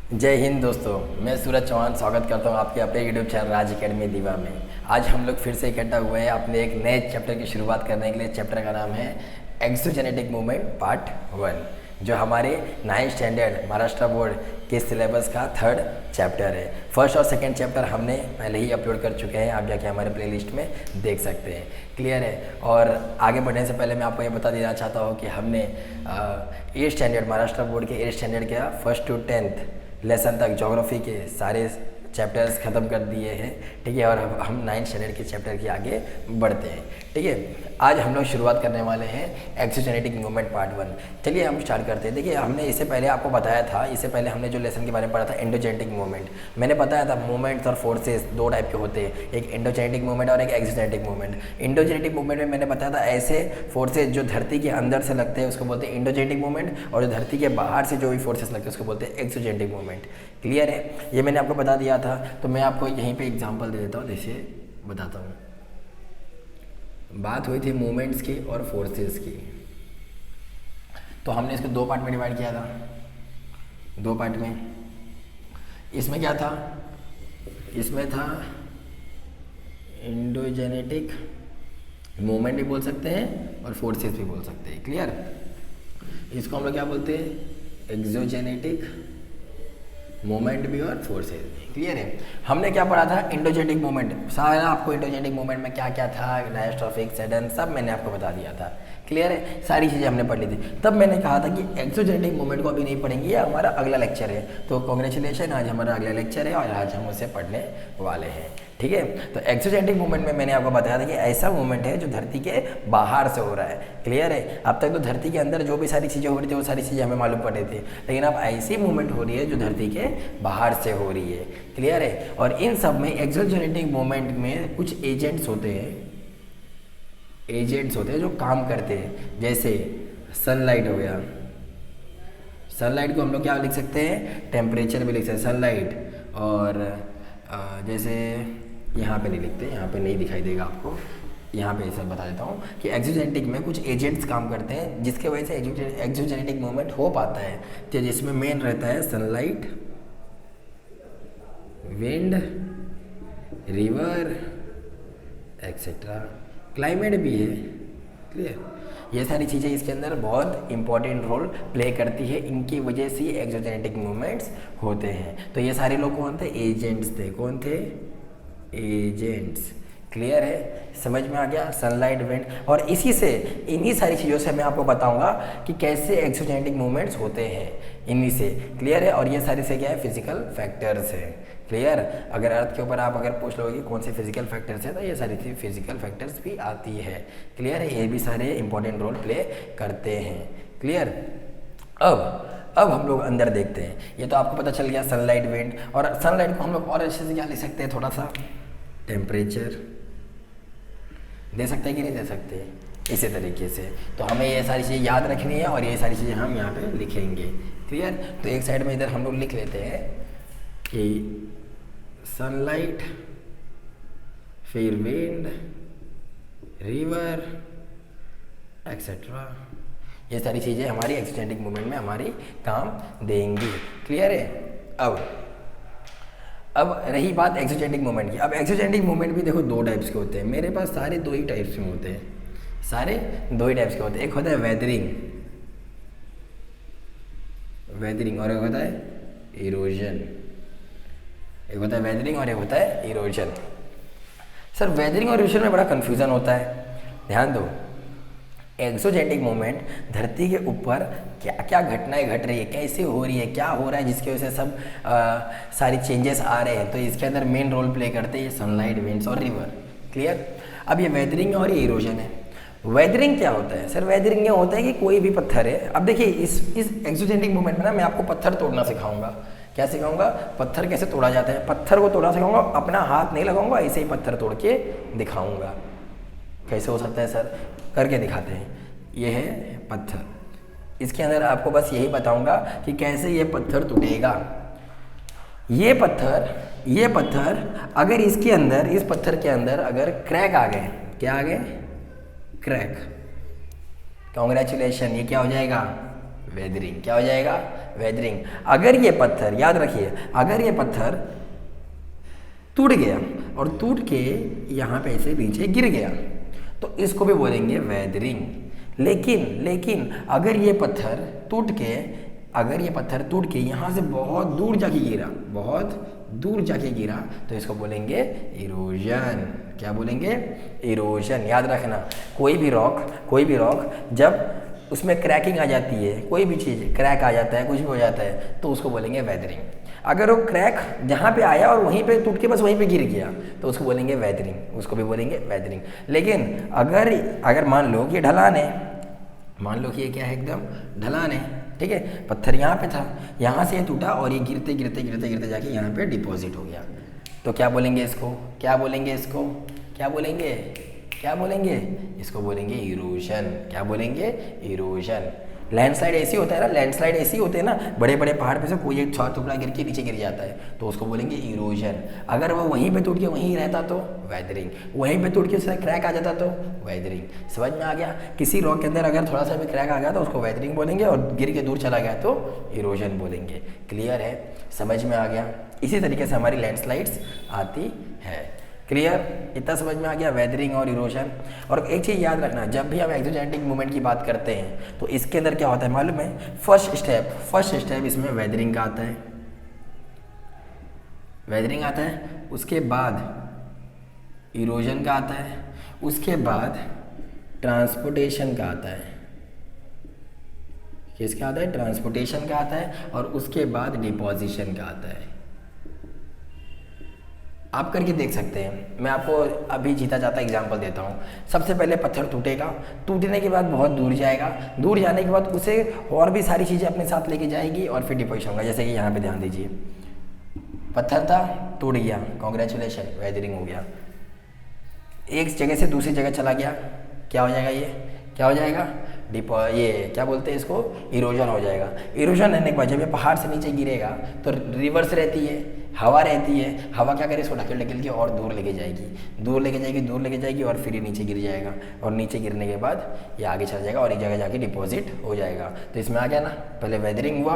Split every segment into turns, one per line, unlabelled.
जय हिंद दोस्तों, मैं सूरज चौहान स्वागत करता हूं आपके अपने यूट्यूब चैनल राज एकेडमी दीवा में। आज हम लोग फिर से इकट्ठा हुए हैं अपने एक नए चैप्टर की शुरुआत करने के लिए। चैप्टर का नाम है एक्सोजेनेटिक मूवमेंट पार्ट 1, जो हमारे 9th स्टैंडर्ड महाराष्ट्र बोर्ड के सिलेबस का 3rd चैप्टर है। फर्स्ट और सेकंड चैप्टर हमने पहले ही अपलोड कर चुके हैं, आप जाके हमारे प्लेलिस्ट में देख सकते हैं। क्लियर है। और आगे बढ़ने से पहले मैं आपको ये बता देना चाहता हूँ कि हमने 8th स्टैंडर्ड महाराष्ट्र बोर्ड के 8th स्टैंडर्ड का 1st to 10th लेसन तक ज्योग्राफी के सारे चैप्टर्स ख़त्म कर दिए हैं। ठीक है। और हम 9th स्टैंडर्ड के चैप्टर की आगे बढ़ते हैं। ठीक है। आज हम लोग शुरुआत करने वाले हैं एक्सोजेनेटिक मूवमेंट पार्ट 1। चलिए हम स्टार्ट करते हैं। देखिए, हमने इससे पहले आपको बताया था, इससे पहले हमने जो लेसन के बारे में पढ़ा था एंडोजेनेटिक मूवमेंट, मैंने बताया था मूवमेंट्स और फोर्सेस दो टाइप के होते हैं, एक एंडोजेनेटिक मूवमेंट और एक एक्सोजेनेटिक मूवमेंट। एंडोजेनेटिक मूवमेंट में मैंने बताया था ऐसे फोर्सेज जो धरती के अंदर से लगते हैं उसको बोलते हैं एंडोजेनेटिक मूवमेंट, और जो धरती के बाहर से जो भी फोर्सेस लगते हैं उसको बोलते हैं एक्सोजेनेटिक मूवमेंट। क्लियर है। ये मैंने आपको बता दिया था, तो मैं आपको यहीं पे एग्जांपल दे देता हूँ, जैसे बताता हूँ। बात हुई थी मूवमेंट्स की और फोर्सेस की, तो हमने इसको दो पार्ट में डिवाइड किया था। दो पार्ट में इसमें क्या था, इसमें था एंडोजेनेटिक मूवमेंट भी बोल सकते हैं और फोर्सेस भी बोल सकते हैं। क्लियर। इसको हम लोग क्या बोलते हैं, एक्सोजेनेटिक मूवमेंट भी और फोर्सेस भी। क्लियर है। हमने क्या पढ़ा था, एंडोजेनेटिक मूवमेंट, सारा आपको एंडोजेनेटिक मूवमेंट में क्या क्या था, डायस्ट्रोफिक, सडन, सब मैंने आपको बता दिया था। क्लियर है। सारी चीज़ें हमने पढ़ ली थी। तब मैंने कहा था कि एक्सोजेनेटिक मूवमेंट को अभी नहीं पढ़ेंगे, ये हमारा अगला लेक्चर है। तो कॉन्ग्रेचुलेशन, आज हमारा अगला लेक्चर है और आज हम उसे पढ़ने वाले हैं। ठीक है। तो एक्सोजेनेटिक मूवमेंट में मैंने आपको बताया था कि ऐसा मूवमेंट है जो धरती के बाहर से हो रहा है। क्लियर है। अब तक तो धरती के अंदर जो भी सारी चीज़ें हो रही थी वो सारी चीज़ें हमें मालूम पड़ रही थी, लेकिन अब ऐसी मूवमेंट हो रही है जो धरती के बाहर से हो रही है। क्लियर है। और इन सब में एक्सोजेनेटिक मूवमेंट में कुछ एजेंट्स होते हैं जो काम करते हैं। जैसे सनलाइट हो गया, सनलाइट को हम लोग क्या लिख सकते हैं, टेम्परेचर भी लिख सकते हैं सनलाइट। और जैसे यहाँ पे नहीं लिखते, यहाँ पे नहीं दिखाई देगा आपको, यहाँ पे ऐसा बता देता हूँ कि एक्सोजेनेटिक में कुछ एजेंट्स काम करते हैं जिसके वजह से एक्सोजेनेटिक मूवमेंट हो पाता है। तो जिसमें मेन रहता है sunlight, wind, river etcetera, climate भी है। क्लियर। ये सारी चीज़ें इसके अंदर बहुत इंपॉर्टेंट रोल प्ले करती है, इनकी वजह से एक्सोजेनेटिक मूवमेंट्स होते हैं। तो ये सारे लोग कौन थे, एजेंट्स थे। कौन थे, एजेंट्स। क्लियर है। समझ में आ गया, सनलाइट, विंड। और इसी से, इन्हीं सारी चीज़ों से मैं आपको बताऊंगा कि कैसे एक्सोजेनेटिक मूवमेंट्स होते हैं, इन्हीं से। क्लियर है। और ये सारी से क्या है, फिजिकल फैक्टर्स है। क्लियर। अगर अर्थ के ऊपर आप अगर पूछ लोगे कौन से फिजिकल फैक्टर्स है, तो ये सारी थी फिजिकल फैक्टर्स भी आती है। क्लियर है। ये भी सारे इंपॉर्टेंट रोल प्ले करते हैं। क्लियर। अब हम लोग अंदर देखते हैं। ये तो आपको पता चल गया सनलाइट, विंड। और सनलाइट को हम लोग और अच्छे से क्या लिख सकते हैं, थोड़ा सा टेम्परेचर दे सकते हैं कि नहीं दे सकते, इसी तरीके से। तो हमें ये सारी चीज़ें याद रखनी है और ये सारी चीज़ें हम यहाँ पे लिखेंगे। क्लियर। तो एक साइड में इधर हम लोग लिख लेते हैं कि सनलाइट, फिर विंड, रिवर एक्सेट्रा, ये सारी चीज़ें हमारी एक्सोजेनेटिक मूवमेंट में हमारी काम देंगी। क्लियर है। अब रही बात एक्सोजेनेटिक मूवमेंट की। अब एक्सोजेनेटिक मूवमेंट भी देखो दो टाइप्स के होते हैं। मेरे पास सारे दो ही टाइप्स में होते हैं, सारे दो ही टाइप्स के होते हैं। एक होता है वेदरिंग और एक होता है इरोजन। एक होता है वेदरिंग और एक होता है इरोजन। सर, वेदरिंग और इरोजन में बड़ा कन्फ्यूज़न होता है। ध्यान दो, एक्सोजेनेटिक मूवमेंट धरती के ऊपर क्या क्या घटनाएं घट रही है, कैसे हो रही है, क्या हो रहा है, जिसकी वजह से सब सारी चेंजेस आ रहे हैं, तो इसके अंदर मेन रोल प्ले करते हैं सनलाइट, विंड्स और रिवर। क्लियर। अब ये वेदरिंग और ये इरोजन है। वेदरिंग क्या होता है, सर, वेदरिंग ये होता है कि कोई भी पत्थर है। अब देखिए इस एक्सोजेनेटिक मूवमेंट में ना मैं आपको पत्थर तोड़ना सिखाऊंगा। क्या सिखाऊंगा, पत्थर कैसे तोड़ा जाता है, पत्थर को तोड़ना सिखाऊंगा। अपना हाथ नहीं लगाऊंगा, ऐसे ही पत्थर तोड़ के दिखाऊंगा। कैसे हो सकता है सर, करके दिखाते हैं। ये है पत्थर, इसके अंदर आपको बस यही बताऊंगा कि कैसे ये पत्थर टूटेगा। ये पत्थर अगर इसके अंदर, इस पत्थर के अंदर अगर क्रैक आ गए, क्या आ गए, क्रैक, कॉन्ग्रेचुलेशन, ये क्या हो जाएगा, वेदरिंग। क्या हो जाएगा, वेदरिंग। अगर ये पत्थर, याद रखिए, अगर ये पत्थर टूट गया और टूट के यहाँ पे ऐसे नीचे गिर गया तो इसको भी बोलेंगे वेदरिंग। लेकिन अगर ये पत्थर टूट के यहाँ से बहुत दूर जाके गिरा, तो इसको बोलेंगे इरोजन। क्या बोलेंगे? इरोजन। याद रखना, कोई भी रॉक जब उसमें क्रैकिंग आ जाती है, कोई भी चीज़ क्रैक आ जाता है, कुछ भी हो जाता है, तो उसको बोलेंगे वेदरिंग। अगर वो क्रैक जहाँ पे आया और वहीं पे टूट के बस वहीं पे गिर गया तो उसको बोलेंगे वेदरिंग, उसको भी बोलेंगे वेदरिंग। लेकिन अगर मान लो कि ढलान है, मान लो कि ये क्या है, एकदम ढलान है, ठीक है, पत्थर यहाँ पे था, यहाँ से ये टूटा और ये गिरते जाके यहाँ पे डिपॉजिट हो गया, तो क्या बोलेंगे इसको? इसको बोलेंगे इरोजन। क्या बोलेंगे? इरोजन। लैंडस्लाइड ऐसी होता है ना, बड़े बड़े पहाड़ पे से कोई एक छोटा टुकड़ा गिर के नीचे गिर जाता है तो उसको बोलेंगे इरोजन। अगर वो वहीं पे टूट के वहीं रहता तो वेदरिंग, वहीं पे टूट के उसका क्रैक आ जाता तो वेदरिंग। समझ में आ गया? किसी रॉक के अंदर अगर थोड़ा सा भी क्रैक आ गया तो उसको वेदरिंग बोलेंगे और गिर के दूर चला गया तो इरोजन बोलेंगे। क्लियर है? समझ में आ गया? इसी तरीके से हमारी लैंडस्लाइड्स आती है। क्लियर? इतना समझ में आ गया, वेदरिंग और इरोजन। और एक चीज़ याद रखना, जब भी हम एक्सोजेनेटिक मूवमेंट की बात करते हैं तो इसके अंदर क्या होता है मालूम है? फर्स्ट स्टेप इसमें वेदरिंग का आता है, उसके बाद इरोजन का आता है, उसके बाद ट्रांसपोर्टेशन का आता है। किसका आता है? ट्रांसपोर्टेशन का आता है, और उसके बाद डिपोजिशन का आता है। आप करके देख सकते हैं, मैं आपको अभी जीता जाता एग्जांपल देता हूँ। सबसे पहले पत्थर टूटेगा, टूटने के बाद बहुत दूर जाएगा, दूर जाने के बाद उसे और भी सारी चीज़ें अपने साथ लेके जाएगी और फिर डिपोजिशन होगा। जैसे कि यहाँ पे ध्यान दीजिए, पत्थर था, टूट गया, कॉन्ग्रेचुलेशन, वेदरिंग हो गया। एक जगह से दूसरी जगह चला गया, क्या हो जाएगा? ये क्या बोलते हैं इसको? इरोजन हो जाएगा। इरोजन रहने के बाद जब ये पहाड़ से नीचे गिरेगा तो रिवर्स रहती है, हवा रहती है, हवा क्या करे? इसको ढकेल के और दूर लेके जाएगी और फिर ये नीचे गिर जाएगा, और नीचे गिरने के बाद ये आगे चला जाएगा और एक जगह जाके डिपॉजिट हो जाएगा। तो इसमें आ गया ना, पहले वेदरिंग हुआ,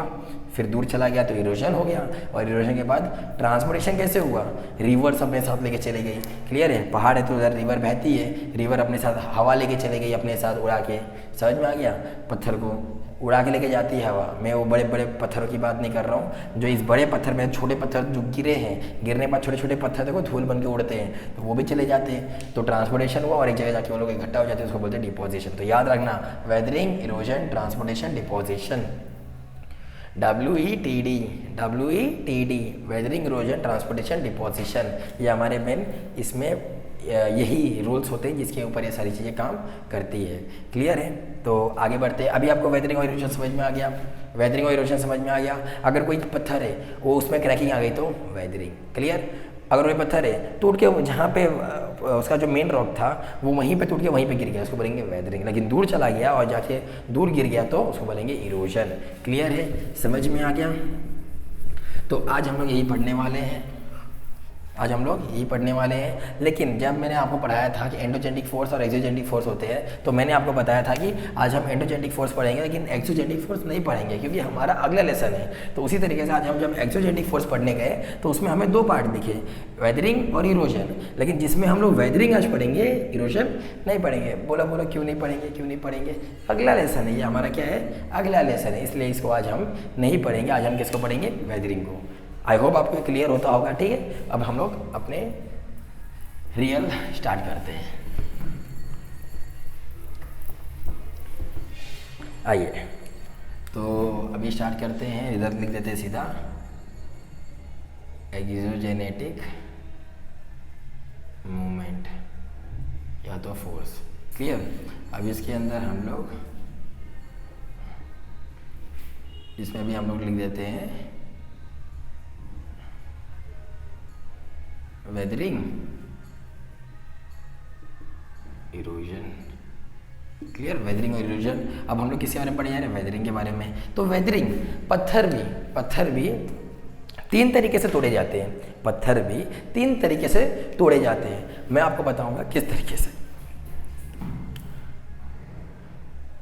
फिर दूर चला गया तो इरोजन हो गया, और इरोजन के बाद ट्रांसपोर्टेशन कैसे हुआ? रिवर्स अपने साथ लेके चले गई। क्लियर है? पहाड़ है तो उधर रिवर बहती है, रिवर अपने साथ हवा लेके चले गई अपने साथ उड़ा के। समझ में आ गया? पत्थर को उड़ा के लेके जाती है हवा। मैं वो बड़े बड़े पत्थरों की बात नहीं कर रहा हूँ, जो इस बड़े पत्थर में छोटे पत्थर जो गिरे हैं, गिरने के बाद छोटे छोटे पत्थर देखो धूल बन के उड़ते हैं, तो वो भी चले जाते हैं। तो ट्रांसपोर्टेशन हुआ और एक जगह जाके वो लोग इकट्ठा हो जाते हैं, उसको बोलते हैं डिपोजिशन। तो याद रखना, weathering, erosion, transportation, deposition. WETD, weathering, erosion, transportation, deposition. ये हमारे मेन इसमें यही रूल्स होते हैं जिसके ऊपर ये सारी चीज़ें काम करती है। क्लियर है? तो आगे बढ़ते हैं। अभी आपको वेदरिंग और इरोजन समझ में आ गया। अगर कोई पत्थर है वो उसमें क्रैकिंग आ गई तो वेदरिंग। क्लियर? अगर कोई पत्थर है टूट के जहाँ पे उसका जो मेन रॉक था वो वहीं पे टूट के वहीं पे गिर गया, उसको बोलेंगे वेदरिंग। लेकिन दूर चला गया और जाके दूर गिर गया तो उसको बोलेंगे इरोजन। क्लियर है? समझ में आ गया? तो आज हम लोग यही पढ़ने वाले हैं। लेकिन जब मैंने आपको पढ़ाया था कि एंडोजेनिक फोर्स और एक्सोजेनिक फोर्स होते हैं, तो मैंने आपको बताया था कि आज हम एंडोजेनिक फोर्स पढ़ेंगे लेकिन एक्सोजेनिक फोर्स नहीं पढ़ेंगे, क्योंकि हमारा अगला लेसन है। तो उसी तरीके से आज हम जब एक्सोजेनिक फोर्स पढ़ने गए तो उसमें हमें दो पार्ट दिखे, वेदरिंग और इरोजन। लेकिन जिसमें हम लोग वेदरिंग आज पढ़ेंगे, इरोजन नहीं पढ़ेंगे। बोला क्यों नहीं पढ़ेंगे? अगला लेसन है ये हमारा, क्या है? अगला लेसन है, इसलिए इसको आज हम नहीं पढ़ेंगे। आज हम किसको पढ़ेंगे? वेदरिंग को। आई होप आपको क्लियर होता होगा। ठीक है, अब हम लोग अपने रियल स्टार्ट करते हैं। आइए, तो अभी स्टार्ट करते हैं। इधर लिख देते हैं सीधा एक्सोजेनेटिक मूवमेंट या तो फोर्स। क्लियर? अब इसके अंदर हम लोग, इसमें भी हम लोग लिख देते हैं वेदरिंग, इरोजन। क्लियर? वेदरिंग और इरोजन। अब हम लोग किसके बारे में पढ़े जा रहे हैं? वेदरिंग के बारे में। तो वेदरिंग, पत्थर भी तीन तरीके से तोड़े जाते हैं। मैं आपको बताऊंगा किस तरीके से।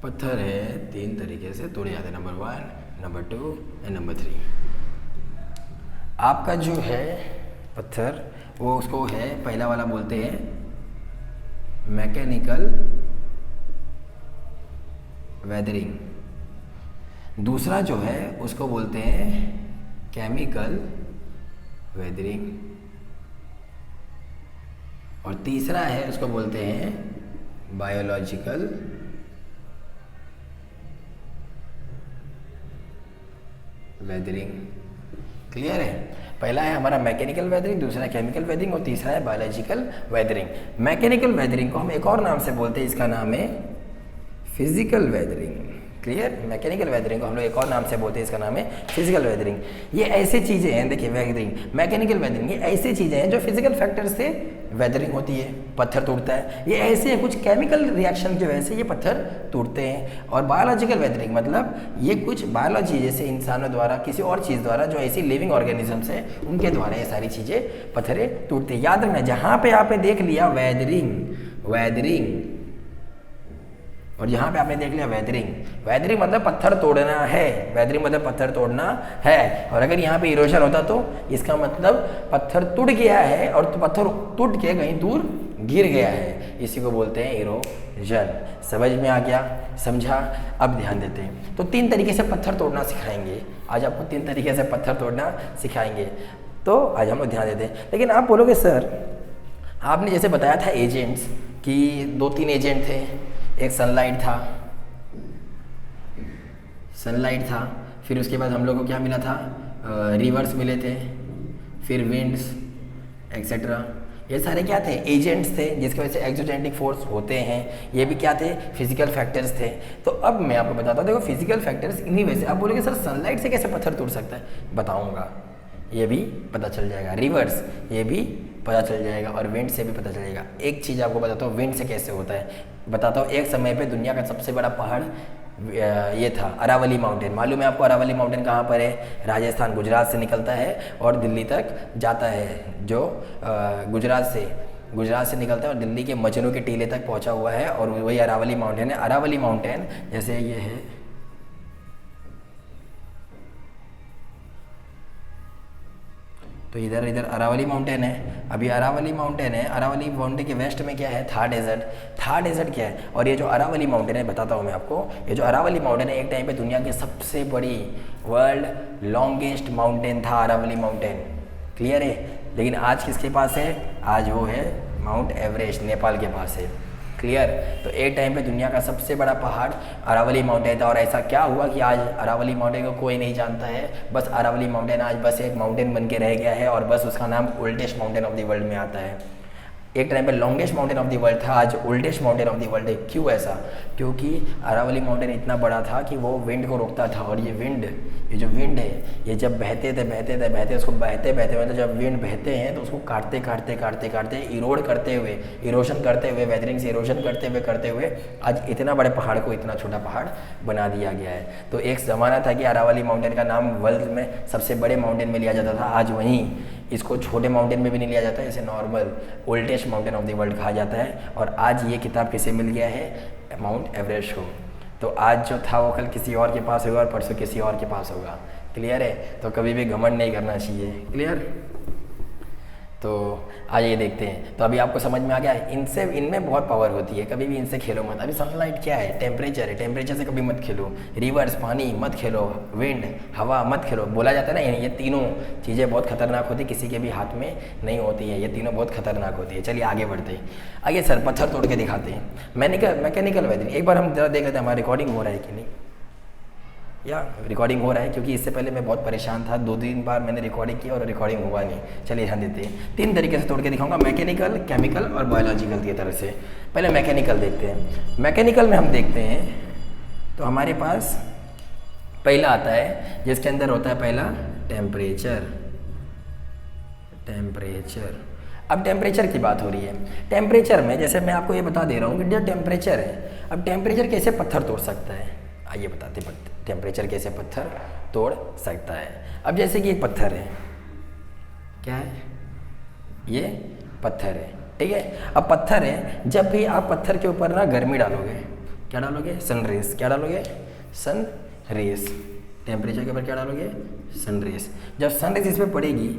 पत्थर है तीन तरीके से तोड़े जाते हैं। Number 1, number 2 and number 3। आपका जो है पत्थर वो उसको है, पहला वाला बोलते हैं मैकेनिकल वेदरिंग, दूसरा जो है उसको बोलते हैं केमिकल वेदरिंग, और तीसरा है उसको बोलते हैं बायोलॉजिकल वेदरिंग। क्लियर है? पहला है हमारा मैकेनिकल वेदरिंग, दूसरा है केमिकल वेदरिंग और तीसरा है बायोलॉजिकल वेदरिंग। मैकेनिकल वेदरिंग को हम एक और नाम से बोलते हैं, इसका नाम है physical weathering. Clear? Mechanical weathering को हम लोग एक और नाम से बोलते हैं, इसका नाम है फिजिकल वेदरिंग। ये ऐसी चीज़ें हैं, देखिए वेदरिंग, मैकेनिकल वेदरिंग, ये ऐसी चीज़ें हैं जो फिजिकल फैक्टर से वेदरिंग होती है, पत्थर टूटता है। ये ऐसे हैं कुछ केमिकल रिएक्शन की वजह से ये पत्थर टूटते हैं। और बायोलॉजिकल वेदरिंग मतलब ये कुछ बायोलॉजी, जैसे इंसानों द्वारा, किसी और चीज़ द्वारा, जो ऐसी लिविंग ऑर्गेनिजम्स है उनके द्वारा ये सारी चीज़ें पत्थरें टूटते हैं। याद रखना, जहाँ पे आपने देख लिया वेदरिंग और यहाँ पे आपने देख लिया वेदरिंग मतलब पत्थर तोड़ना है, वेदरिंग मतलब पत्थर तोड़ना है। और अगर यहाँ पे इरोजन होता तो इसका मतलब पत्थर टूट गया है, और तो पत्थर टूट के कहीं दूर गिर गया है, इसी को बोलते हैं इरोजन। समझ में आ गया? समझा? अब ध्यान देते हैं। तो 3 तरीके से पत्थर तोड़ना सिखाएंगे आज, आपको 3 तरीके से पत्थर तोड़ना सिखाएंगे। तो आज हम लोग ध्यान देते हैं। लेकिन आप बोलोगे सर, आपने जैसे बताया था एजेंट्स कि 2-3 एजेंट थे, एक सनलाइट था, फिर उसके बाद हम लोग को क्या मिला था, रिवर्स मिले थे, फिर विंड्स एक्सेट्रा। ये सारे क्या थे? एजेंट्स थे, जिसकी वजह से एक्सोजेनिक फोर्स होते हैं। ये भी क्या थे? फिजिकल फैक्टर्स थे। तो अब मैं आपको बताता हूँ, देखो फिजिकल फैक्टर्स इन्हीं वजह से। आप बोलोगे सर सनलाइट से कैसे पत्थर टूट सकता है? बताऊँगा, ये भी पता चल जाएगा। रिवर्स, ये भी पता चल जाएगा, और विंड से भी पता चलेगा। एक चीज़ आपको बताता हूँ, विंड से कैसे होता है बताता हूँ। एक समय पे दुनिया का सबसे बड़ा पहाड़ ये था, अरावली माउंटेन। मालूम है आपको अरावली माउंटेन कहाँ पर है? राजस्थान, गुजरात से निकलता है और दिल्ली तक जाता है। जो गुजरात से निकलता है और दिल्ली के मजनू के टीले तक पहुँचा हुआ है, और वही अरावली माउंटेन है। अरावली माउंटेन जैसे ये है, तो इधर अरावली माउंटेन है। अभी अरावली माउंटेन है, अरावली माउंटेन के वेस्ट में क्या है? थार डेजर्ट क्या है? और ये जो अरावली माउंटेन है, बताता हूँ मैं आपको। ये जो अरावली माउंटेन है, एक टाइम पे दुनिया की सबसे बड़ी, वर्ल्ड लॉन्गेस्ट माउंटेन था अरावली माउंटेन। क्लियर है? लेकिन आज किसके पास है? आज वो है माउंट एवरेस्ट, नेपाल के पास है। क्लियर? तो एक टाइम पे दुनिया का सबसे बड़ा पहाड़ अरावली माउंटेन था। और ऐसा क्या हुआ कि आज अरावली माउंटेन को कोई नहीं जानता है, बस अरावली माउंटेन आज बस एक माउंटेन बन के रह गया है, और बस उसका नाम oldest mountain of the world में आता है। एक टाइम पे longest mountain of the world था, आज oldest mountain of the world है। क्यों ऐसा? क्योंकि अरावली माउंटेन इतना बड़ा था कि वो विंड को रोकता था। और ये जो विंड है, ये जब बहते थे उसको बहते मतलब जब विंड बहते हैं तो उसको काटते इरोशन करते हुए वेदरिंग से इरोशन करते हुए आज इतना बड़े पहाड़ को इतना छोटा पहाड़ बना दिया गया है। तो एक ज़माना था कि अरावली माउंटेन का नाम वर्ल्ड में सबसे बड़े माउंटेन में लिया जाता था। आज वहीं इसको छोटे माउंटेन में भी नहीं लिया जाता है, इसे normal oldest mountain of the world कहा जाता है। और आज ये किताब किसे मिल गया है? माउंट एवरेस्ट को। तो आज जो था वो कल किसी और के पास होगा और परसों किसी और के पास होगा। क्लियर है? तो कभी भी घमंड नहीं करना चाहिए। क्लियर? तो आइए देखते हैं। तो अभी आपको समझ में आ गया है, इनमें बहुत पावर होती है, कभी भी इनसे खेलो मत। अभी सनलाइट क्या है? टेम्परेचर है, टेम्परेचर से कभी मत खेलो। रिवर्स, पानी मत खेलो। विंड, हवा मत खेलो। बोला जाता है ना, ये तीनों चीज़ें बहुत खतरनाक होती है, किसी के भी हाथ में नहीं होती है। ये तीनों बहुत खतरनाक होती है। चलिए आगे बढ़ते हैं। आइए सर, पत्थर तोड़ के दिखाते हैं। मैकेनिकल वेदरिंग एक बार हम जरा देख लेते हैं हमारा रिकॉर्डिंग हो रहा है कि नहीं, या रिकॉर्डिंग हो रहा है, क्योंकि इससे पहले मैं बहुत परेशान था। 2-3 बार मैंने रिकॉर्डिंग की और रिकॉर्डिंग हुआ नहीं। चलिए ध्यान देते हैं। 3 तरीके से तोड़ के दिखाऊंगा, मैकेनिकल, केमिकल और बायोलॉजिकल की तरफ से। पहले मैकेनिकल देखते हैं। मैकेनिकल में हम देखते हैं तो हमारे पास पहला आता है, जिसके अंदर होता है पहला टेम्परेचर। अब टेम्परेचर की बात हो रही है। टेम्परेचर में जैसे मैं आपको ये बता दे रहा हूँ कि जो टेम्परेचर है, अब टेम्परेचर कैसे पत्थर तोड़ सकता है, आइए बताते हैं टेम्परेचर कैसे पत्थर तोड़ सकता है। अब जैसे कि एक पत्थर है, क्या है? ये पत्थर है, ठीक है। अब पत्थर है, जब भी आप पत्थर के ऊपर ना गर्मी डालोगे, क्या डालोगे? Sun rays. क्या डालोगे? Sun race. टेम्परेचर के ऊपर क्या डालोगे, सनरेज। जब सनरेज इस पर पड़ेगी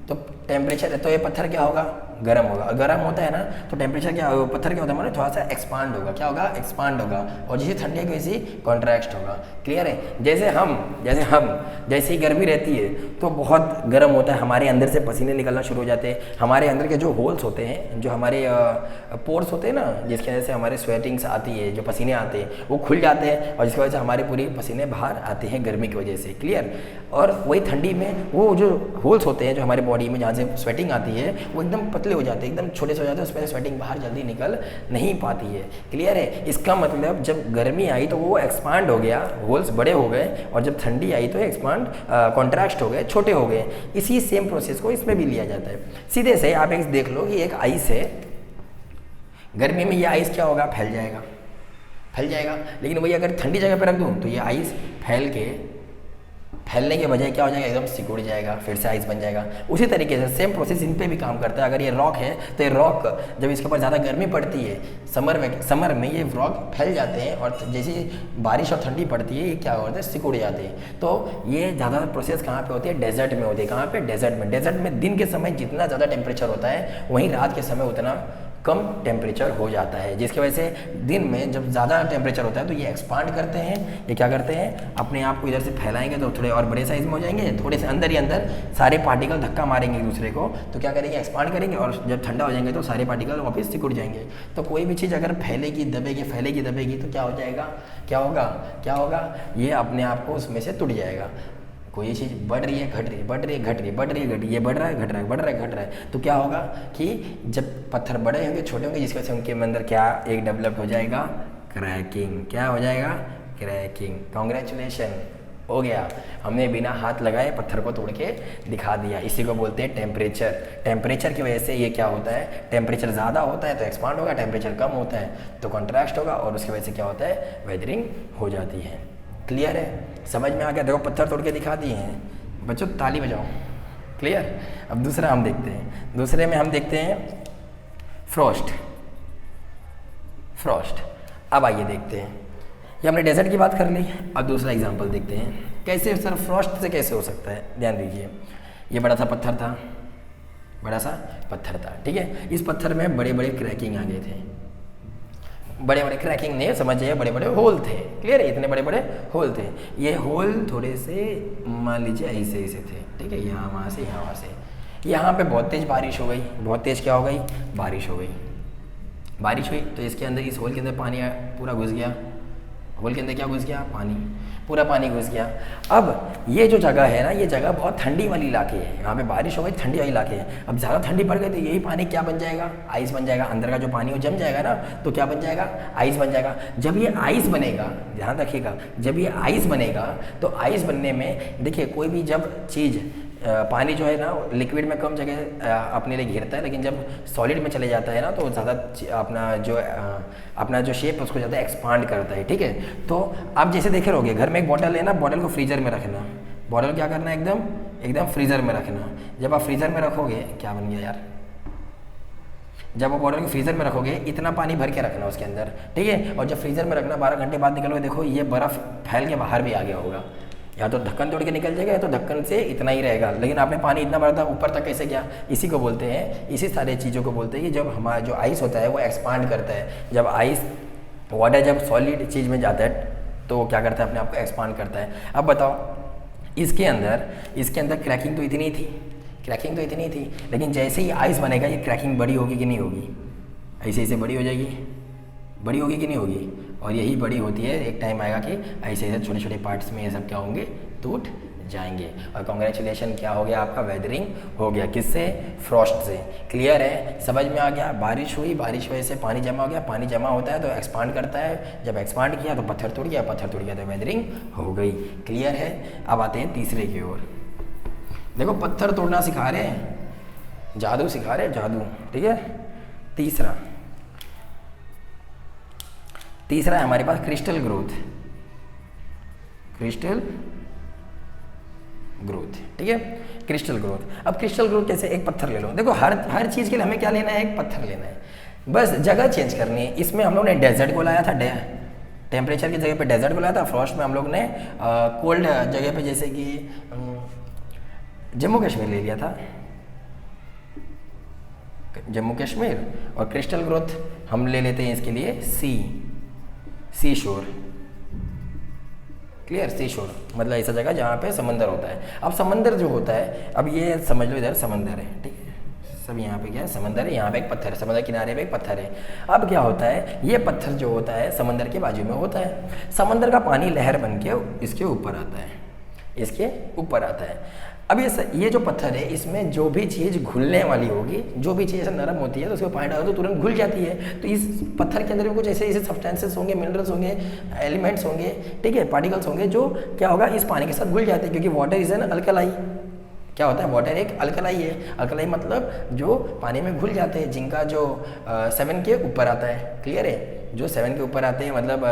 तो टेम्परेचर, तो ये पत्थर क्या होगा, गर्म होगा। गर्म होता है ना तो टेम्परेचर क्या होगा, पत्थर क्या होता है मानो थोड़ा सा एक्सपांड होगा। क्या होगा, एक्सपांड होगा। और जैसे ठंडी है वैसे कॉन्ट्रैक्ट होगा। क्लियर है। जैसे ही गर्मी रहती है तो बहुत गर्म होता है, हमारे अंदर से पसीने निकलना शुरू हो जाते हैं। हमारे अंदर के जो होल्स होते हैं, जो हमारे पोर्स होते हैं ना, जिसकी वजह से हमारे स्वेटिंग्स आती है, जो पसीने आते हैं वो खुल जाते हैं और जिसकी वजह से हमारे पूरी पसीने बाहर आते हैं गर्मी की वजह से। क्लियर। और वही ठंडी में वो जो होल्स होते हैं जो हमारे बॉडी में जहाँ से स्वेटिंग आती है वो एकदम पतले हो जाते हैं, एकदम छोटे से हो जाते हैं, उसमें स्वेटिंग बाहर जल्दी निकल नहीं पाती है। क्लियर है। इसका मतलब जब गर्मी आई तो वो एक्सपांड हो गया, होल्स बड़े हो गए, और जब ठंडी आई तो एक्सपांड कॉन्ट्रैक्ट हो गए, छोटे हो गए। इसी सेम प्रोसेस को इसमें भी लिया जाता है। सीधे से आप एक देख लो कि एक आइस है, गर्मी में ये आइस क्या होगा, फैल जाएगा। लेकिन वही अगर ठंडी जगह पर रख दूँ तो ये आइस फैलने के बजाय क्या हो जाएगा, एकदम सिकुड़ जाएगा, फिर से आइस बन जाएगा। उसी तरीके से सेम प्रोसेस इन पे भी काम करता है। अगर ये रॉक है तो ये रॉक जब इसके ऊपर ज़्यादा गर्मी पड़ती है, समर में ये रॉक फैल जाते हैं, और जैसे बारिश और ठंडी पड़ती है ये क्या होता है, सिकुड़ जाते हैं। तो ये ज़्यादा प्रोसेस कहाँ पे होती है, डेजर्ट में होती है। कहाँ पे, डेजर्ट में। डेजर्ट में दिन के समय जितना ज़्यादा टेम्परेचर होता है वहीं रात के समय उतना कम टेम्परेचर हो जाता है, जिसकी वजह से दिन में जब ज़्यादा टेम्परेचर होता है तो ये एक्सपांड करते हैं, ये क्या करते हैं, अपने आप को इधर से फैलाएंगे तो थोड़े और बड़े साइज़ में हो जाएंगे, थोड़े से अंदर ही अंदर सारे पार्टिकल धक्का मारेंगे एक दूसरे को, तो क्या करेंगे, एक्सपांड करेंगे, और जब ठंडा हो जाएंगे तो सारे पार्टिकल वापस सिकुड़ जाएंगे। तो कोई भी चीज़ अगर फैलेगी दबेगी तो क्या हो जाएगा, क्या होगा, ये अपने आप को उसमें से टूट जाएगा। कोई चीज़ बढ़ रही है, घट रही है, बढ़ रही है, घट रही है, बढ़ रही है, घट रही है, ये बढ़ रहा है, घट रहा है, बढ़ रहा है, घट रहा है, तो क्या होगा कि जब पत्थर बड़े होंगे, छोटे होंगे, जिसकी वजह से उनके अंदर क्या एक डेवलप हो जाएगा, क्रैकिंग। क्या हो जाएगा, क्रैकिंग। कॉन्ग्रेचुलेशन, हो गया, हमने बिना हाथ लगाए पत्थर को तोड़ के दिखा दिया। इसी को बोलते हैं टेम्परेचर। टेम्परेचर की वजह से ये क्या होता है, टेम्परेचर ज़्यादा होता है तो एक्सपांड होगा, टेम्परेचर कम होता है तो कॉन्ट्रैक्ट होगा, और उसकी वजह से क्या होता है, वेदरिंग हो जाती है। क्लियर है, समझ में आ गया। देखो पत्थर तोड़ के दिखा दिए हैं बच्चों, ताली बजाओ। क्लियर। अब दूसरा हम देखते हैं, दूसरे में हम देखते हैं फ्रॉस्ट। अब आइए देखते हैं, ये हमने डेजर्ट की बात कर ली। अब दूसरा एग्जांपल देखते हैं, कैसे सर फ्रॉस्ट से कैसे हो सकता है। ध्यान दीजिए, ये बड़ा सा पत्थर था, ठीक है। इस पत्थर में बड़े बड़े क्रैकिंग आ गए थे, बड़े बड़े क्रैकिंग नहीं समझिए, बड़े बड़े होल थे। क्लियर है, इतने बड़े बड़े होल थे। ये होल थोड़े से मान लीजिए ऐसे थे, ठीक है, यहाँ वहाँ से यहाँ पे बहुत तेज़ बारिश हो गई, बहुत तेज़ क्या हो गई, बारिश हुई तो इसके अंदर, इस होल के अंदर पानी पूरा घुस गया। होल के अंदर क्या घुस गया, पानी, पूरा पानी घुस गया। अब ये जो जगह है ना, ये जगह बहुत ठंडी वाली इलाके है, यहाँ पे बारिश हो गई, ठंडी वाली इलाके है। अब ज़्यादा ठंडी पड़ गई तो यही पानी क्या बन जाएगा, आइस बन जाएगा। अंदर का जो पानी वो जम जाएगा ना, तो क्या बन जाएगा, आइस बन जाएगा। जब ये आइस बनेगा, ध्यान रखिएगा, जब ये आइस बनेगा तो आइस बनने में देखिए, कोई भी जब चीज़ पानी जो है ना लिक्विड में कम जगह अपने लिए घेरता है, लेकिन जब सॉलिड में चले जाता है ना तो ज़्यादा अपना जो शेप है उसको ज़्यादा एक्सपांड करता है, ठीक है। तो आप जैसे देखे रहोगे, घर में एक बॉटल है ना, बॉटल को फ्रीजर में रखना, बॉटल क्या करना है, एकदम फ्रीजर में रखना। जब आप फ्रीजर में रखोगे, क्या बन गया यार, जब आप बॉटल को फ्रीजर में रखोगे इतना पानी भर के रखना उसके अंदर, ठीक है। और जब फ्रीजर में रखना 12 घंटे बाद निकलोगे, देखो ये बर्फ़ फैल के बाहर भी आ गया होगा, या तो ढक्कन तोड़ के निकल जाएगा या तो ढक्कन से इतना ही रहेगा, लेकिन आपने पानी इतना भरा था ऊपर तक कैसे गया। इसी को बोलते हैं, इसी सारे चीज़ों को बोलते हैं कि जब हमारा जो आइस होता है वो एक्सपांड करता है। जब आइस वाटर जब सॉलिड चीज़ में जाता है तो क्या करता है, अपने आप को एक्सपांड करता है। अब बताओ, इसके अंदर क्रैकिंग तो इतनी थी, लेकिन जैसे ही आइस बनेगा ये क्रैकिंग बड़ी होगी कि नहीं होगी, ऐसे बड़ी हो जाएगी, बड़ी होगी कि नहीं होगी। और यही बड़ी होती है, एक टाइम आएगा कि ऐसे छोटे छोटे पार्ट्स में ये सब क्या होंगे, टूट जाएंगे। और कॉन्ग्रेचुलेशन, क्या हो गया, आपका वेदरिंग हो गया। किससे, फ्रॉस्ट से। क्लियर है, समझ में आ गया। बारिश हुई, बारिश वजह से पानी जमा हो गया, पानी जमा होता है तो एक्सपांड करता है, जब एक्सपांड किया तो पत्थर टूट गया, तो वेदरिंग हो गई। क्लियर है। अब आते हैं तीसरे की ओर। देखो पत्थर तोड़ना सिखा रहे हैं, जादू सिखा रहे हैं, जादू, ठीक है। तीसरा है हमारे पास क्रिस्टल ग्रोथ, ठीक है, क्रिस्टल ग्रोथ। अब क्रिस्टल ग्रोथ कैसे, एक पत्थर ले लो। देखो हर चीज़ के लिए हमें क्या लेना है, एक पत्थर लेना है, बस जगह चेंज करनी है। इसमें हम लोग ने डेजर्ट को लाया था, टेम्परेचर की जगह पे डेजर्ट को लाया था, फ्रॉस्ट में हम लोग ने कोल्ड जगह पे जैसे कि जम्मू कश्मीर ले लिया था, जम्मू कश्मीर। और क्रिस्टल ग्रोथ हम ले लेते हैं इसके लिए सी शोर, क्लियर, सी शोर मतलब ऐसा जगह जहाँ पे समंदर होता है। अब समंदर जो होता है, अब ये समझ लो इधर समंदर है, ठीक है, सब यहाँ पे क्या है, समंदर है, यहाँ पे एक पत्थर है, समंदर किनारे पे एक पत्थर है। अब क्या होता है, ये पत्थर जो होता है समंदर के बाजू में होता है, समंदर का पानी लहर बन के इसके ऊपर आता है, इसके ऊपर आता है। अब ये जो पत्थर है, इसमें जो भी चीज़ घुलने वाली होगी, जो भी चीज़ नरम होती है तो उसको पानी डालो तो तुरंत घुल जाती है। तो इस पत्थर के अंदर भी कुछ ऐसे ऐसे सब्सटेंसेस होंगे, मिनरल्स होंगे, एलिमेंट्स होंगे, ठीक है, पार्टिकल्स होंगे, जो क्या होगा इस पानी के साथ घुल जाते हैं, क्योंकि वाटर इज एन अल्कलाई। क्या होता है, वाटर एक अल्कलाई है। अल्कलाई मतलब जो पानी में घुल जाते हैं, जिनका जो 7 के ऊपर आता है, क्लियर है, जो 7 के ऊपर आते हैं, मतलब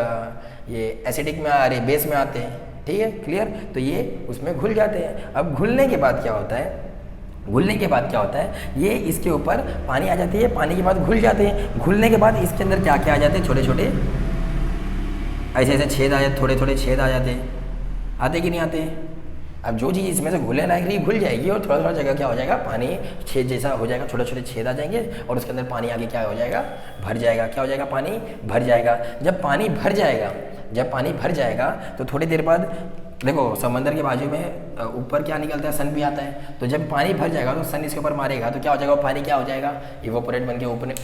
ये एसिडिक में आ रहे, बेस में आते हैं, ठीक है, क्लियर। तो ये उसमें घुल जाते हैं। अब घुलने के बाद क्या होता है, घुलने के बाद क्या होता है, ये इसके ऊपर पानी आ जाती है, पानी के बाद घुल जाते हैं, घुलने के बाद इसके अंदर क्या क्या आ जाते हैं, छोटे छोटे ऐसे ऐसे छेद आ जाते, थोड़े थोड़े छेद आ जाते हैं, आते कि नहीं आते। अब जो चीज़ इसमें से घुलने लायक रही घुल जाएगी, और थोड़ा थोड़ा जगह क्या हो जाएगा, पानी छेद जैसा हो जाएगा, छोटे छोटे छेद आ जाएंगे, और उसके अंदर पानी आगे क्या हो जाएगा, भर जाएगा। क्या हो जाएगा, पानी भर जाएगा। जब पानी भर जाएगा, जब पानी भर जाएगा तो थोड़ी देर बाद देखो समंदर के बाजू में ऊपर क्या निकलता है, सन भी आता है। तो जब पानी भर जाएगा तो सन इसके ऊपर मारेगा, तो क्या हो जाएगा, पानी क्या हो जाएगा, इवोपोरेट बन के ऊपर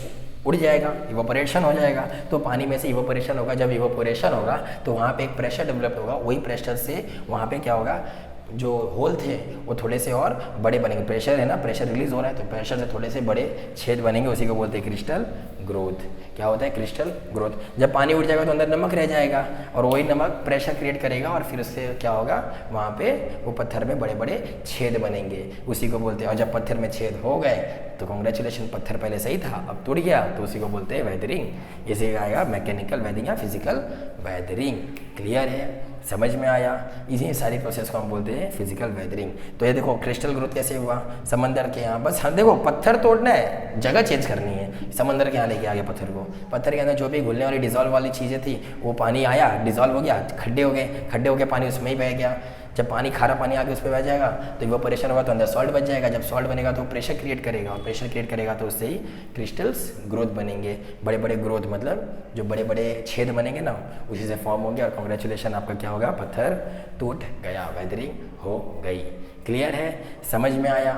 उड़ जाएगा, इवोपोरेशन हो जाएगा। तो पानी में से इवोपोरेशन होगा, जब इवोपोरेशन होगा तो वहाँ पे एक प्रेशर डेवलप होगा, वही प्रेशर से वहाँ पे क्या होगा, जो होल थे वो थोड़े से और बड़े बनेंगे। प्रेशर है ना, प्रेशर रिलीज हो रहा है, तो प्रेशर से थोड़े से बड़े छेद बनेंगे, उसी को बोलते हैं क्रिस्टल ग्रोथ। क्या होता है, क्रिस्टल ग्रोथ। जब पानी उड़ जाएगा तो अंदर नमक रह जाएगा, और वही नमक प्रेशर क्रिएट करेगा, और फिर उससे क्या होगा, वहाँ पे वो पत्थर में बड़े बड़े छेद बनेंगे, उसी को बोलते हैं। और जब पत्थर में छेद हो गए तो कॉन्ग्रेचुलेशन, पत्थर पहले सही था अब टूट गया, तो उसी को बोलते हैं वेदरिंग। इसी का आएगा मैकेनिकल वेदरिंग या फिजिकल वेदरिंग। क्लियर है, समझ में आया। इसी सारी प्रोसेस को हम बोलते हैं फिजिकल वेदरिंग। तो ये देखो क्रिस्टल ग्रोथ कैसे हुआ, समंदर के यहाँ, बस हम देखो पत्थर तोड़ना है, जगह चेंज करनी है, समंदर के यहाँ लेके आ गए पत्थर को। पत्थर के अंदर जो भी घुलने वाली डिजॉल्व वाली चीज़ें थी, वो पानी आया, डिजॉल्व हो गया, खड्डे हो गए, खड्डे हो गए, पानी उसमें ही बह गया। जब पानी खारा पानी आके उस पर बह जाएगा तो इवोपोरेशन होगा, तो अंदर सॉल्ट बच जाएगा। जब सॉल्ट बनेगा तो प्रेशर क्रिएट करेगा, और प्रेशर क्रिएट करेगा तो उससे ही क्रिस्टल्स ग्रोथ बनेंगे, बड़े बड़े ग्रोथ, मतलब जो बड़े बड़े छेद बनेंगे ना, उसी से फॉर्म होंगे। और कॉन्ग्रेचुलेशन, आपका क्या होगा, पत्थर टूट गया, वेदरिंग हो गई। क्लियर है, समझ में आया।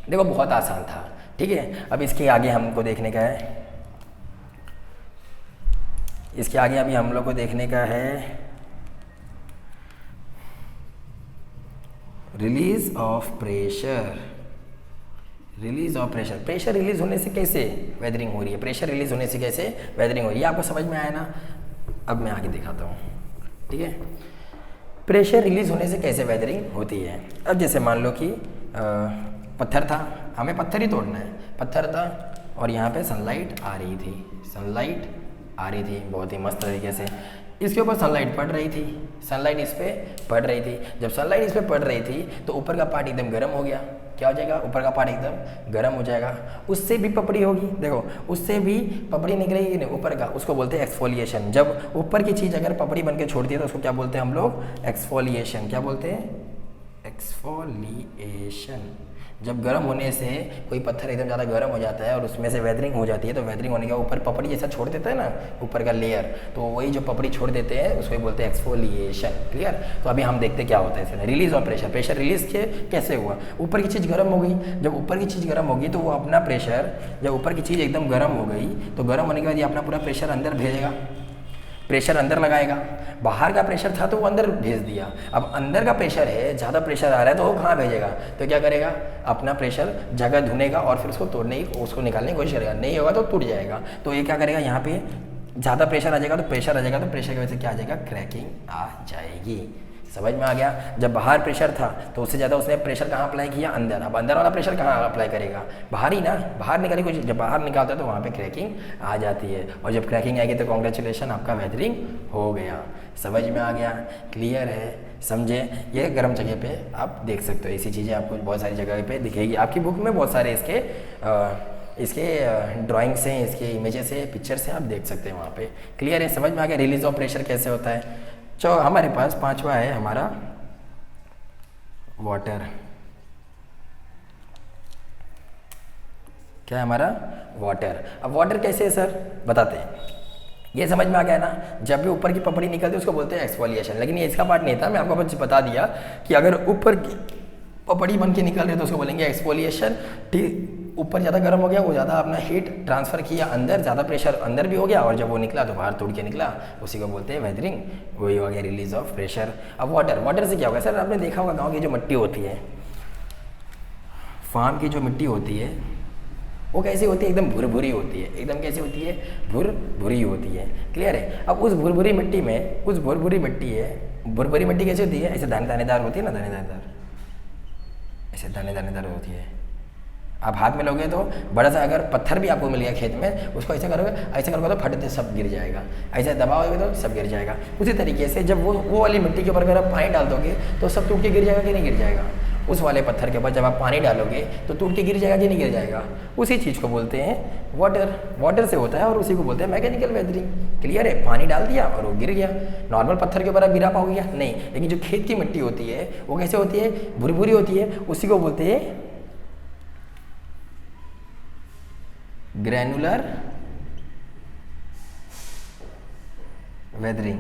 देखो बहुत आसान था, ठीक है। अब इसके आगे हमको देखने का है, इसके आगे अभी हम लोग को देखने का है release of pressure. Release of pressure, pressure release होने से कैसे वेदरिंग हो रही है, प्रेशर रिलीज होने से कैसे वेदरिंग हो रही है, आपको समझ में आया ना। अब मैं आगे दिखाता हूँ, ठीक है। प्रेशर रिलीज होने से कैसे वेदरिंग होती है। अब जैसे मान लो कि पत्थर था, हमें पत्थर ही तोड़ना है, पत्थर था और यहाँ पे सनलाइट आ रही थी, सनलाइट आ रही थी बहुत ही मस्त तरीके से, इसके ऊपर सनलाइट पड़ रही थी, सनलाइट इस पर पड़ रही थी। जब सनलाइट इस पर पड़ रही थी तो ऊपर का पार्ट एकदम गर्म हो गया। क्या हो जाएगा, ऊपर का पार्ट एकदम गर्म हो जाएगा, उससे भी पपड़ी होगी, देखो उससे भी पपड़ी निकलेगी नहीं ऊपर का, उसको बोलते हैं एक्सफोलिएशन। जब ऊपर की चीज़ अगर पपड़ी बन के छोड़ती है तो उसको क्या बोलते हैं हम लोग, एक्सफोलिएशन। क्या बोलते हैं, एक्सफोलिएशन। जब गर्म होने से कोई पत्थर एकदम ज़्यादा गर्म हो जाता है और उसमें से वेदरिंग हो जाती है, तो वेदरिंग होने के ऊपर पपड़ी जैसा छोड़ देता है ना, ऊपर का लेयर, तो वही जो पपड़ी छोड़ देते हैं उसको बोलते हैं एक्सफोलिएशन। क्लियर। तो अभी हम देखते क्या होता है इसमें, रिलीज और प्रेशर। प्रेशर रिलीज के कैसे हुआ, ऊपर की चीज़ गर्म हो गई, जब ऊपर की चीज़ गर्म होगी तो वो अपना प्रेशर, जब ऊपर की चीज़ एकदम गर्म हो गई तो गर्म होने के बाद ये अपना पूरा प्रेशर अंदर भेजेगा, प्रेशर अंदर लगाएगा। बाहर का प्रेशर था तो वो अंदर भेज दिया, अब अंदर का प्रेशर है, ज़्यादा प्रेशर आ रहा है तो वो कहाँ भेजेगा, तो क्या करेगा, अपना प्रेशर जगह ढूंढेगा और फिर उसको तोड़ने की, उसको निकालने की कोशिश करेगा, नहीं होगा तो टूट जाएगा। तो ये क्या करेगा, यहाँ पे ज़्यादा प्रेशर आ जाएगा, तो प्रेशर आ जाएगा तो प्रेशर की वजह से क्या आ जाएगा, क्रैकिंग आ जाएगी। समझ में आ गया। जब बाहर प्रेशर था तो उससे ज़्यादा उसने प्रेशर कहाँ अप्लाई किया, अंदर। अब अंदर वाला प्रेशर कहाँ अप्लाई करेगा, बाहर ही ना, बाहर निकाली कुछ, जब बाहर निकालता है तो वहाँ पे क्रैकिंग आ जाती है, और जब क्रैकिंग आएगी तो कॉन्ग्रेचुलेशन, आपका वेदरिंग हो गया। समझ में आ गया, क्लियर है, समझे। ये गर्म जगह पे आप देख सकते हो, ऐसी चीज़ें आपको बहुत सारी जगह पे दिखेगी, आपकी बुक में बहुत सारे इसके इसके ड्राइंग से, इसके इमेजेस से, पिक्चर से आप देख सकते हैं वहाँ पे। क्लियर है, समझ में आ गया रिलीज ऑफ प्रेशर कैसे होता है। हमारे पास पांचवा है हमारा वाटर। क्या है हमारा वाटर। अब वाटर कैसे है सर, बताते हैं। ये समझ में आ गया ना, जब भी ऊपर की पपड़ी निकलती है उसको बोलते हैं एक्सफोलिएशन। लेकिन ये इसका पार्ट नहीं था, मैं आपको बस बता दिया कि अगर ऊपर की पपड़ी बन के निकल रही है तो उसको बोलेंगे एक्सफोलिएशन। ठीक, ऊपर ज़्यादा गर्म हो गया, वो ज़्यादा अपना हीट ट्रांसफ़र किया अंदर, ज़्यादा प्रेशर अंदर भी हो गया, और जब वो निकला तो बाहर तोड़ के निकला, उसी को बोलते हैं वेदरिंग। वही हो गया रिलीज ऑफ प्रेशर। अब वाटर से क्या होगा सर, आपने देखा होगा गाँव की जो मिट्टी होती है, फार्म की जो मिट्टी होती है वो कैसी होती है, एकदम भुरभुरी होती है। एकदम कैसी होती है, भुरभुरी होती है। क्लियर है। अब उस भुरभुरी मिट्टी में, उस भुरभुरी मिट्टी है, भुरभुरी मिट्टी कैसी होती है, ऐसे दानेदार होती है ना, दानेदार, ऐसे दानेदार होती है। आप हाथ में लोगे तो बड़ा सा अगर पत्थर भी आपको मिल गया खेत में, उसको ऐसे करोगे, ऐसे करोगे तो फटते सब गिर जाएगा, ऐसे दबाओगे तो सब गिर जाएगा। उसी तरीके से जब वो वाली मिट्टी के ऊपर अगर आप पानी डाल दोगे तो सब टूट के गिर जाएगा कि नहीं गिर जाएगा। उस वाले पत्थर के ऊपर जब आप पानी डालोगे तो टूट के गिर जाएगा कि नहीं गिर जाएगा। उसी चीज़ को बोलते हैं वाटर। वाटर से होता है और उसी को बोलते हैं मैकेनिकल वेदरिंग। क्लियर है। पानी डाल दिया और वो गिर गया। नॉर्मल पत्थर के ऊपर आप गिरा पाओगे क्या, नहीं। लेकिन जो खेत की मिट्टी होती है वो कैसे होती है, भुरभुरी होती है, उसी को बोलते हैं ग्रैनुलर वेदरिंग।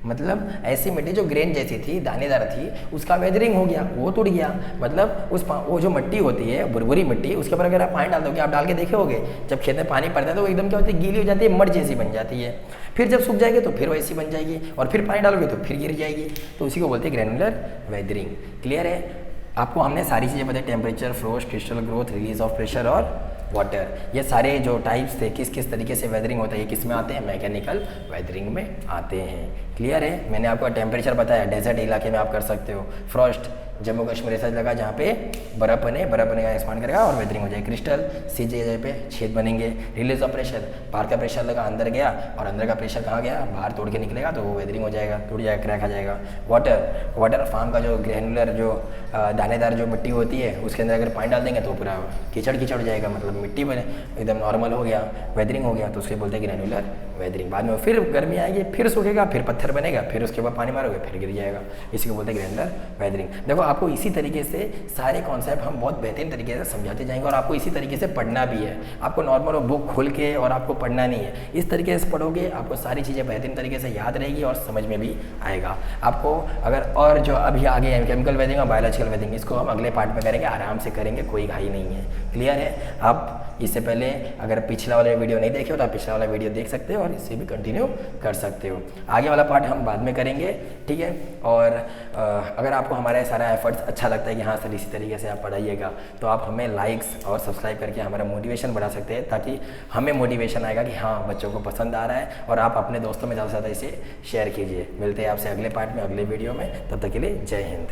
मतलब ऐसी मिट्टी जो ग्रेन जैसी थी, दानेदार थी, उसका वेदरिंग हो गया, वो टूट गया। मतलब वो जो मिट्टी होती है, भुरभुरी मिट्टी, उसके ऊपर अगर आप पानी डाल दोगे, आप डाल के देखे होगे, जब खेत में पानी पड़ता है तो वो एकदम क्या होती है, गीली हो जाती है, मड जैसी बन जाती है। फिर जब सूख जाएगी तो फिर वैसी बन जाएगी, और फिर पानी डालोगे तो फिर गिर जाएगी। तो उसी को बोलते हैं ग्रैनुलर वेदरिंग। क्लियर है। आपको हमने सारी चीज़ें बताई, temperature, frost, crystal growth, release of pressure और वाटर। ये सारे जो टाइप्स थे, किस किस तरीके से वेदरिंग होता है, ये किस में आते हैं, मैकेनिकल वेदरिंग में आते हैं। क्लियर है। मैंने आपको टेम्परेचर बताया, डेजर्ट इलाके में आप कर सकते हो। फ्रॉस्ट, जम्मू कश्मीर ऐसा जगह जहाँ पे बर्फ़ बने का एक्सपांड करेगा और वेदरिंग हो जाएगी। क्रिस्टल, सी जगह पे छेद बनेंगे। रिलीज ऑफ प्रेशर, बाहर का प्रेशर लगा, अंदर गया, और अंदर का प्रेशर कहाँ गया, बाहर तोड़ के निकलेगा तो वो वेदरिंग हो जाएगा, टूट जाएगा, क्रैक आ जाएगा। वाटर फार्म का जो ग्रैनुलर, जो दानेदार जो मिट्टी होती है, उसके अंदर अगर पानी डाल देंगे तो पूरा कीचड़ हो जाएगा, मतलब मिट्टी बने एकदम नॉर्मल हो गया, वेदरिंग हो गया, तो उसके बोलते हैं ग्रैनुलर वेदरिंग। बाद में फिर गर्मी आएगी, फिर सूखेगा, फिर पत्थर बनेगा, फिर उसके बाद पानी मारोगे, फिर गिर जाएगा। इसी को बोलते हैं ग्रैनुलर वेदरिंग। देखो, आपको इसी तरीके से सारे कॉन्सेप्ट हम बहुत बेहतरीन तरीके से समझाते जाएंगे, और आपको इसी तरीके से पढ़ना भी है। आपको नॉर्मल बुक खोल के और आपको पढ़ना नहीं है, इस तरीके से पढ़ोगे, आपको सारी चीज़ें बेहतरीन तरीके से याद रहेगी और समझ में भी आएगा आपको। अगर और जो अभी आगे है केमिकल वेदरिंग और बायोलॉजिकल वेदरिंग, इसको हम अगले पार्ट में करेंगे, आराम से करेंगे, कोई घाई नहीं है। क्लियर है। आप इससे पहले अगर पिछला वाला वीडियो नहीं देखे हो तो आप पिछला वाला वीडियो देख सकते हो और इससे भी कंटिन्यू कर सकते हो। आगे वाला पार्ट हम बाद में करेंगे, ठीक है। और अगर आपको हमारा सारा एफर्ट्स अच्छा लगता है कि हाँ सर इसी तरीके से आप पढ़ाइएगा, तो आप हमें लाइक्स और सब्सक्राइब करके हमारा मोटिवेशन बढ़ा सकते हैं, ताकि हमें मोटिवेशन आएगा कि हाँ बच्चों को पसंद आ रहा है, और आप अपने दोस्तों में ज़्यादा से ज़्यादा इसे शेयर कीजिए। मिलते हैं आपसे अगले पार्ट में, अगले वीडियो में। तब तक के लिए जय हिंद।